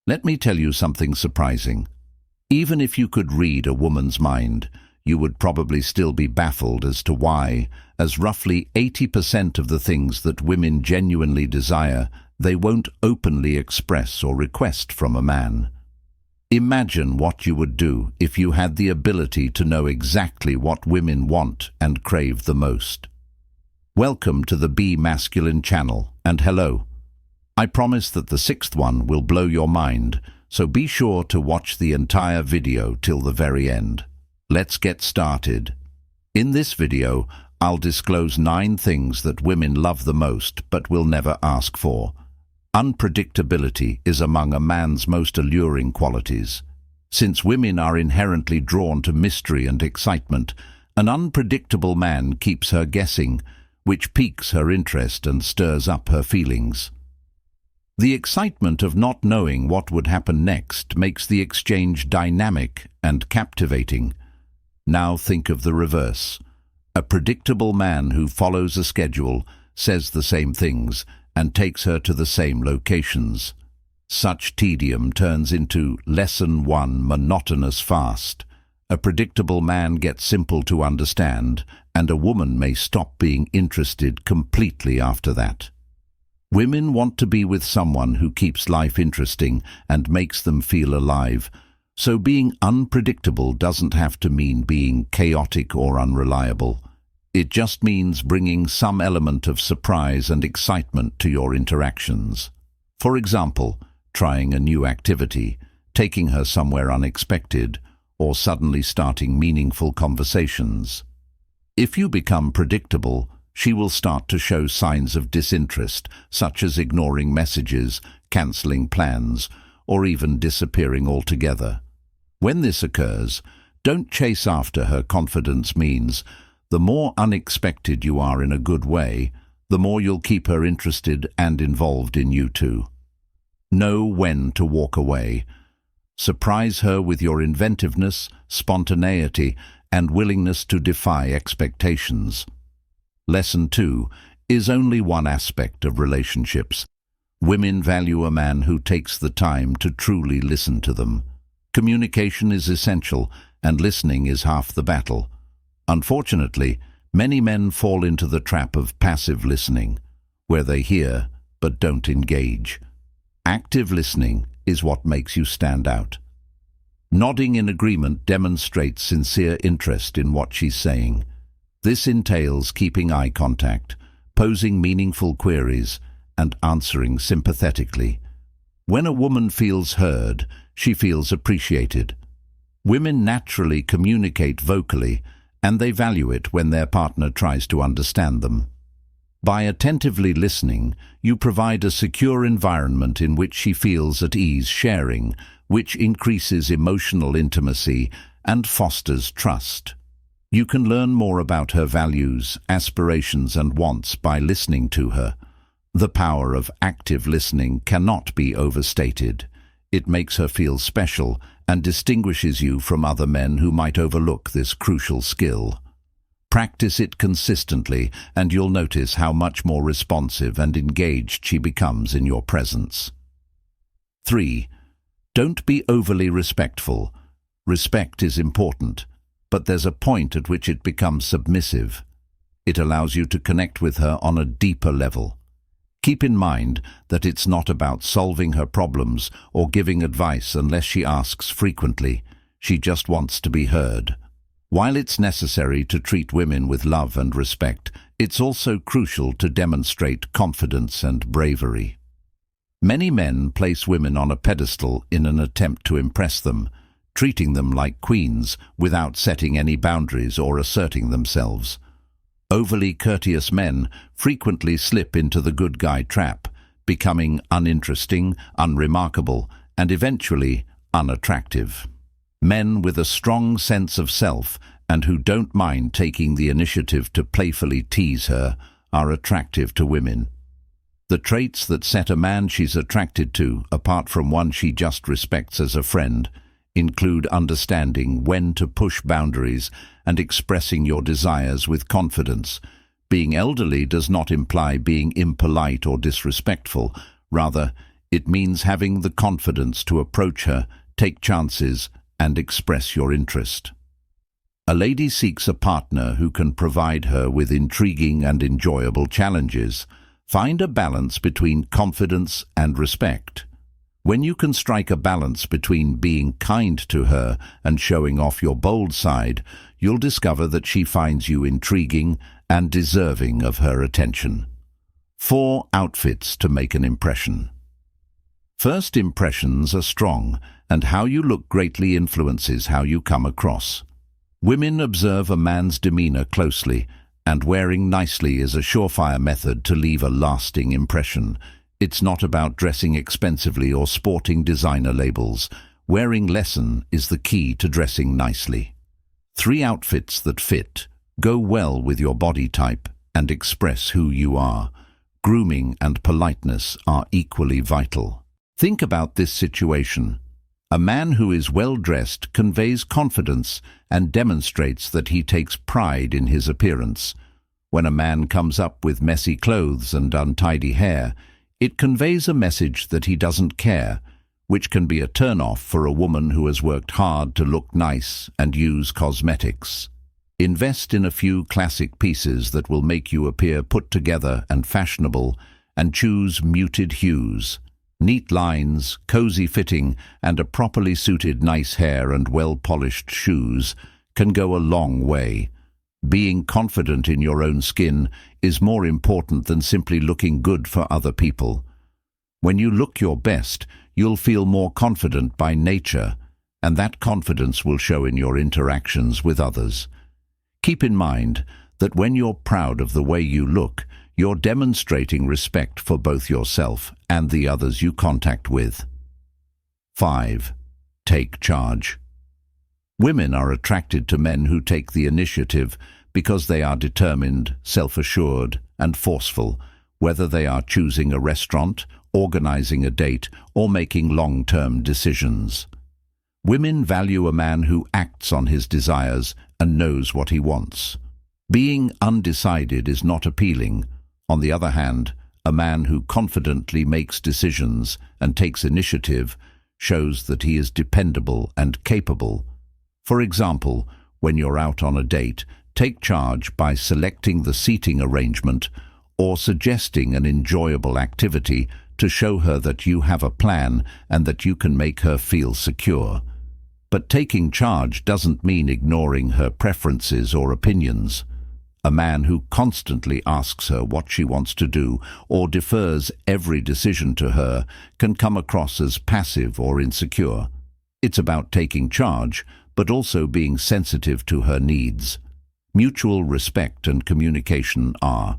Let me tell you something surprising. Even if you could read a woman's mind, you would probably still be baffled as to why, as roughly 80% of the things that women genuinely desire, they won't openly express or request from a man. Imagine what you would do if you had the ability to know exactly what women want and crave the most. Welcome to the Be Masculine channel, and hello. I promise that the sixth one will blow your mind, so be sure to watch the entire video till the very end. Let's get started. In this video, I'll disclose 9 things that women love the most but will never ask for. Unpredictability is among a man's most alluring qualities. Since women are inherently drawn to mystery and excitement, an unpredictable man keeps her guessing, which piques her interest and stirs up her feelings. The excitement of not knowing what would happen next makes the exchange dynamic and captivating. Now think of the reverse. A predictable man who follows a schedule, says the same things, and takes her to the same locations. Such tedium turns into lesson 1 monotonous fast. A predictable man gets simple to understand, and a woman may stop being interested completely after that. Women want to be with someone who keeps life interesting and makes them feel alive, so being unpredictable doesn't have to mean being chaotic or unreliable. It just means bringing some element of surprise and excitement to your interactions. For example, trying a new activity, taking her somewhere unexpected, or suddenly starting meaningful conversations. If you become predictable, she will start to show signs of disinterest, such as ignoring messages, cancelling plans, or even disappearing altogether. When this occurs, don't chase after her. Confidence means the more unexpected you are in a good way, the more you'll keep her interested and involved in you too. Know when to walk away. Surprise her with your inventiveness, spontaneity, and willingness to defy expectations. Lesson 2 is only one aspect of relationships. Women value a man who takes the time to truly listen to them. Communication is essential, and listening is half the battle. Unfortunately, many men fall into the trap of passive listening, where they hear but don't engage. Active listening is what makes you stand out. Nodding in agreement demonstrates sincere interest in what she's saying. This entails keeping eye contact, posing meaningful queries, and answering sympathetically. When a woman feels heard, she feels appreciated. Women naturally communicate vocally, and they value it when their partner tries to understand them. By attentively listening, you provide a secure environment in which she feels at ease sharing, which increases emotional intimacy and fosters trust. You can learn more about her values, aspirations, and wants by listening to her. The power of active listening cannot be overstated. It makes her feel special and distinguishes you from other men who might overlook this crucial skill. Practice it consistently, and you'll notice how much more responsive and engaged she becomes in your presence. 3. Don't be overly respectful. Respect is important, but there's a point at which it becomes submissive. It allows you to connect with her on a deeper level. Keep in mind that it's not about solving her problems or giving advice unless she asks frequently. She just wants to be heard. While it's necessary to treat women with love and respect, it's also crucial to demonstrate confidence and bravery. Many men place women on a pedestal in an attempt to impress them, treating them like queens without setting any boundaries or asserting themselves. Overly courteous men frequently slip into the good guy trap, becoming uninteresting, unremarkable, and eventually unattractive. Men with a strong sense of self and who don't mind taking the initiative to playfully tease her are attractive to women. The traits that set a man she's attracted to, apart from one she just respects as a friend, include understanding when to push boundaries and expressing your desires with confidence. Being elderly does not imply being impolite or disrespectful. Rather, It means having the confidence to approach her, take chances, and express your interest. A lady seeks a partner who can provide her with intriguing and enjoyable challenges. Find a balance between confidence and respect. When you can strike a balance between being kind to her and showing off your bold side, you'll discover that she finds you intriguing and deserving of her attention. 4 outfits to make an impression. First impressions are strong, and how you look greatly influences how you come across. Women observe a man's demeanor closely, and wearing nicely is a surefire method to leave a lasting impression. It's not about dressing expensively or sporting designer labels. Wearing lesson is the key to dressing nicely. 3 outfits that fit, go well with your body type, and express who you are. Grooming and politeness are equally vital. Think about this situation. A man who is well-dressed conveys confidence and demonstrates that he takes pride in his appearance. When a man comes up with messy clothes and untidy hair, it conveys a message that he doesn't care, which can be a turn-off for a woman who has worked hard to look nice and use cosmetics. Invest in a few classic pieces that will make you appear put together and fashionable, and choose muted hues. Neat lines, cozy fitting, and a properly suited nice hair and well-polished shoes can go a long way. Being confident in your own skin is more important than simply looking good for other people. When you look your best, you'll feel more confident by nature, and that confidence will show in your interactions with others. Keep in mind that when you're proud of the way you look, you're demonstrating respect for both yourself and the others you contact with. 5. Take charge. Women are attracted to men who take the initiative because they are determined, self-assured, and forceful, whether they are choosing a restaurant, organizing a date, or making long-term decisions. Women value a man who acts on his desires and knows what he wants. Being undecided is not appealing. On the other hand, a man who confidently makes decisions and takes initiative shows that he is dependable and capable. For example, when you're out on a date, take charge by selecting the seating arrangement or suggesting an enjoyable activity to show her that you have a plan and that you can make her feel secure. But taking charge doesn't mean ignoring her preferences or opinions. A man who constantly asks her what she wants to do or defers every decision to her can come across as passive or insecure. It's about taking charge, but also being sensitive to her needs. Mutual respect and communication are.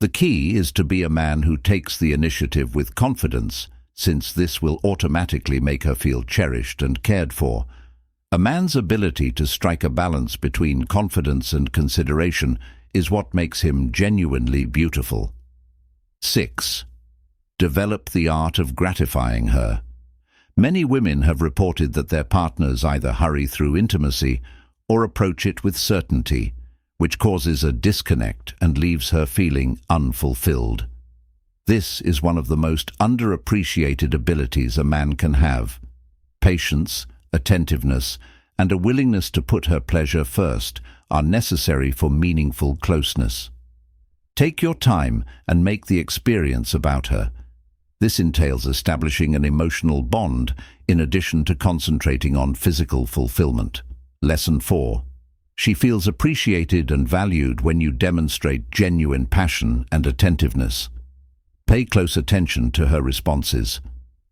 The key is to be a man who takes the initiative with confidence, since this will automatically make her feel cherished and cared for. A man's ability to strike a balance between confidence and consideration is what makes him genuinely beautiful. 6. Develop the art of gratifying her. Many women have reported that their partners either hurry through intimacy or approach it with certainty, which causes a disconnect and leaves her feeling unfulfilled. This is one of the most underappreciated abilities a man can have. Patience, attentiveness, and a willingness to put her pleasure first are necessary for meaningful closeness. Take your time and make the experience about her. This entails establishing an emotional bond in addition to concentrating on physical fulfillment. Lesson 4. She feels appreciated and valued when you demonstrate genuine passion and attentiveness. Pay close attention to her responses.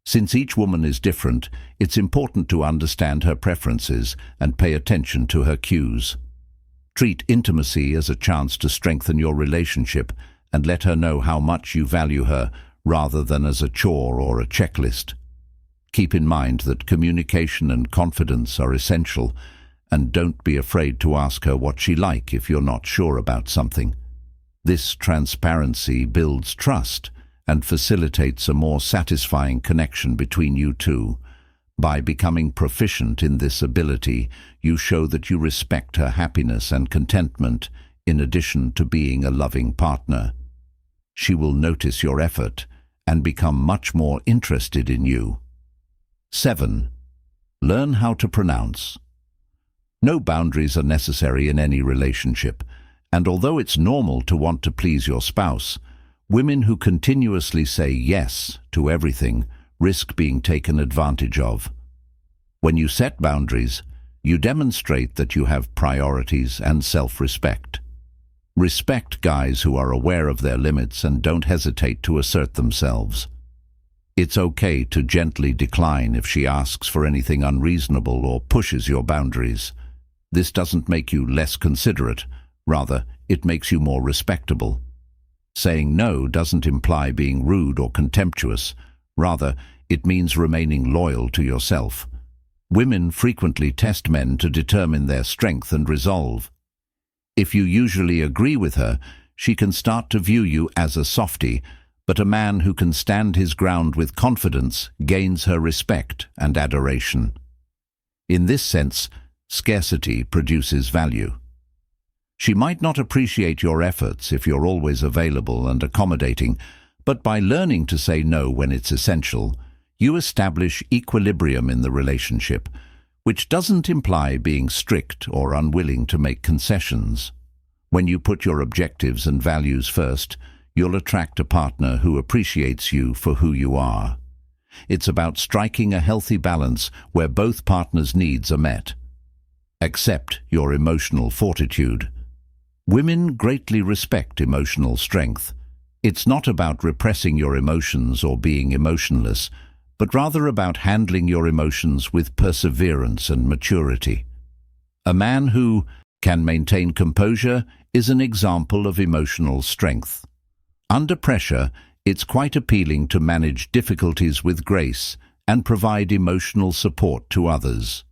Since each woman is different, it's important to understand her preferences and pay attention to her cues. Treat intimacy as a chance to strengthen your relationship and let her know how much you value her rather than as a chore or a checklist. Keep in mind that communication and confidence are essential, and don't be afraid to ask her what she likes if you're not sure about something. This transparency builds trust and facilitates a more satisfying connection between you two. By becoming proficient in this ability, you show that you respect her happiness and contentment in addition to being a loving partner. She will notice your effort and become much more interested in you. 7. Learn how to pronounce. No boundaries are necessary in any relationship, and although it's normal to want to please your spouse, women who continuously say yes to everything risk being taken advantage of. When you set boundaries, you demonstrate that you have priorities and self-respect. Respect guys who are aware of their limits and don't hesitate to assert themselves. It's okay to gently decline if she asks for anything unreasonable or pushes your boundaries. This doesn't make you less considerate, rather, it makes you more respectable. Saying no doesn't imply being rude or contemptuous, rather, it means remaining loyal to yourself. Women frequently test men to determine their strength and resolve. If you usually agree with her, she can start to view you as a softie, but a man who can stand his ground with confidence gains her respect and adoration. In this sense, scarcity produces value. She might not appreciate your efforts if you're always available and accommodating, but by learning to say no when it's essential, you establish equilibrium in the relationship, which doesn't imply being strict or unwilling to make concessions. When you put your objectives and values first, you'll attract a partner who appreciates you for who you are. It's about striking a healthy balance where both partners' needs are met. Accept your emotional fortitude. Women greatly respect emotional strength. It's not about repressing your emotions or being emotionless, but rather about handling your emotions with perseverance and maturity. A man who can maintain composure is an example of emotional strength. Under pressure, it's quite appealing to manage difficulties with grace and provide emotional support to others.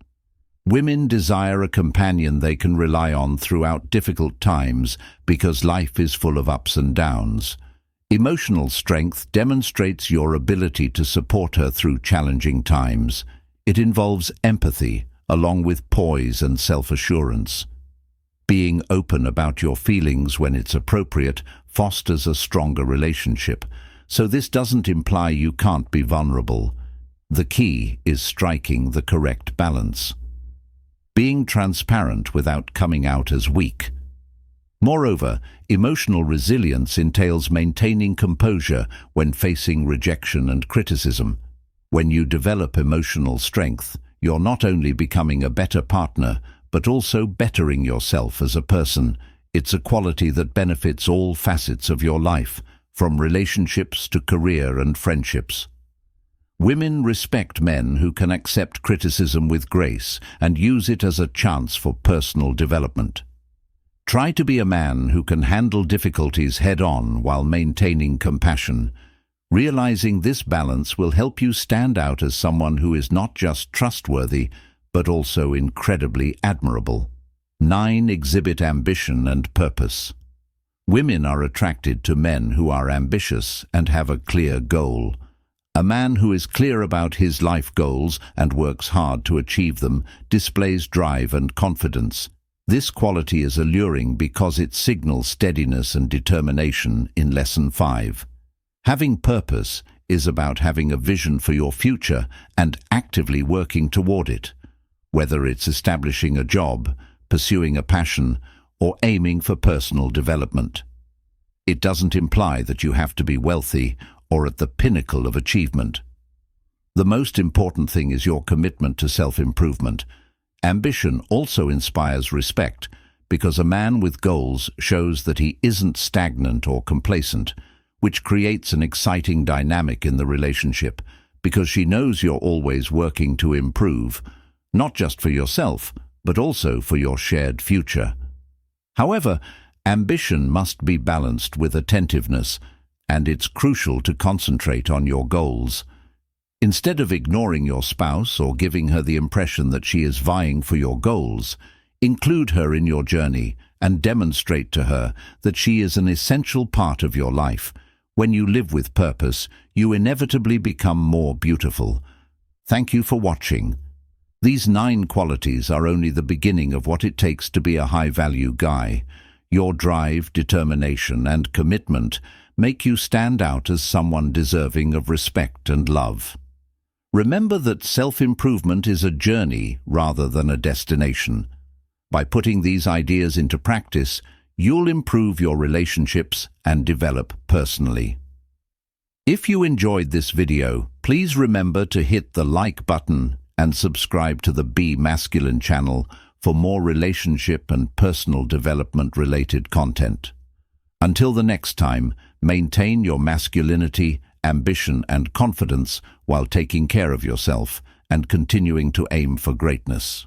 Women desire a companion they can rely on throughout difficult times because life is full of ups and downs. Emotional strength demonstrates your ability to support her through challenging times. It involves empathy, along with poise and self-assurance. Being open about your feelings when it's appropriate fosters a stronger relationship, so this doesn't imply you can't be vulnerable. The key is striking the correct balance. Being transparent without coming out as weak. Moreover, emotional resilience entails maintaining composure when facing rejection and criticism. When you develop emotional strength, you're not only becoming a better partner, but also bettering yourself as a person. It's a quality that benefits all facets of your life, from relationships to career and friendships. Women respect men who can accept criticism with grace and use it as a chance for personal development. Try to be a man who can handle difficulties head-on while maintaining compassion. Realizing this balance will help you stand out as someone who is not just trustworthy, but also incredibly admirable. 9. Exhibit ambition and purpose. Women are attracted to men who are ambitious and have a clear goal. A man who is clear about his life goals and works hard to achieve them displays drive and confidence. This quality is alluring because it signals steadiness and determination in Lesson 5. Having purpose is about having a vision for your future and actively working toward it, whether it's establishing a job, pursuing a passion, or aiming for personal development. It doesn't imply that you have to be wealthy or at the pinnacle of achievement. The most important thing is your commitment to self-improvement. Ambition also inspires respect because a man with goals shows that he isn't stagnant or complacent, which creates an exciting dynamic in the relationship because she knows you're always working to improve, not just for yourself, but also for your shared future. However, ambition must be balanced with attentiveness, and it's crucial to concentrate on your goals. Instead of ignoring your spouse or giving her the impression that she is vying for your goals, include her in your journey and demonstrate to her that she is an essential part of your life. When you live with purpose, you inevitably become more beautiful. Thank you for watching. These 9 qualities are only the beginning of what it takes to be a high-value guy. Your drive, determination, and commitment make you stand out as someone deserving of respect and love. Remember that self-improvement is a journey rather than a destination. By putting these ideas into practice, you'll improve your relationships and develop personally. If you enjoyed this video, please remember to hit the like button and subscribe to the Be Masculine channel for more relationship and personal development related content. Until the next time, maintain your masculinity, ambition and confidence while taking care of yourself and continuing to aim for greatness.